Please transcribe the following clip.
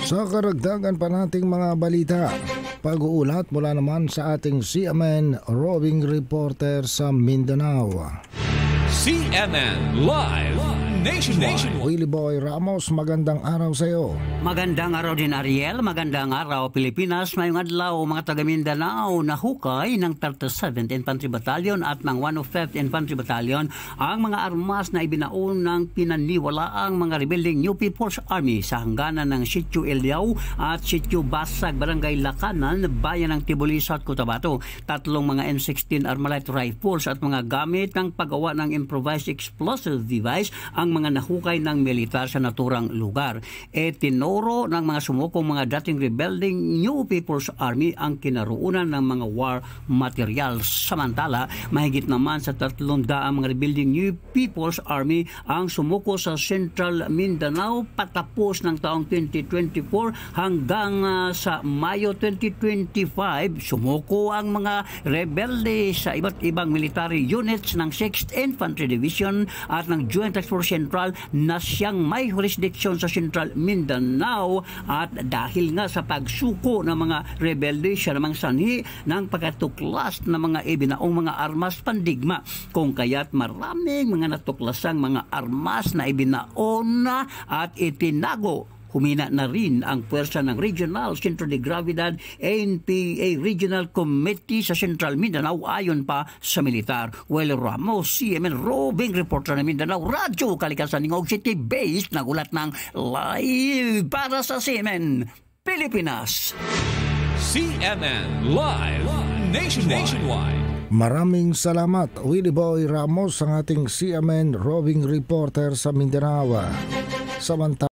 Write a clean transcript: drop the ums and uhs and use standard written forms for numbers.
Sa karagdagan pa nating mga balita, pag-uulat mula naman sa ating CNN roving reporter sa Mindanao. CNN Live Nationwide. Willie Boy Ramos, magandang araw sa iyo. Magandang araw din, Ariel. Magandang araw, Pilipinas. Mayong adlaw, mga taga Mindanao na hukay ng 37th Infantry Battalion at ng 105th Infantry Battalion ang mga armas na ibinaon ng pinaniwalaang mga rebelding New People's Army sa hangganan ng Sitio Elyao at Sitio Basag, Barangay Lakanan, Bayan ng Tibuli, South Cotabato. Tatlong mga M16 Armalite rifles at mga gamit ng paggawa ng improvised explosive device ang mga nahukay ng militar sa naturang lugar. Tinoro ng mga sumukong mga dating rebelding New People's Army ang kinaroonan ng mga war materials. Samantala, mahigit naman sa 300 mga rebelding New People's Army ang sumuko sa Central Mindanao patapos ng taong 2024 hanggang sa Mayo 2025. Sumuko ang mga rebelde sa iba't ibang military units ng 6th Infantry Division at ng Joint Task Force Central na siyang may jurisdiction sa Central Mindanao, at dahil nga sa pagsuko ng mga rebelde, siya namang sanhi ng pagkatuklas ng mga ibinaong mga armas pandigma, kung kaya't maraming mga natuklasang mga armas na ibinaon na at itinago. Humina na rin ang puwersa ng Regional Centro de Gravidad NPA Regional Committee sa Central Mindanao ayon pa sa militar. Well, Ramos, CMN roving reporter ng Mindanao Radyo Kalikasan ng City Base, nagulat ng live para sa CMN Pilipinas. CNN Live Nationwide. Maraming salamat, Willie Boy Ramos, ang ating CMN roving reporter sa Mindanao. Samantala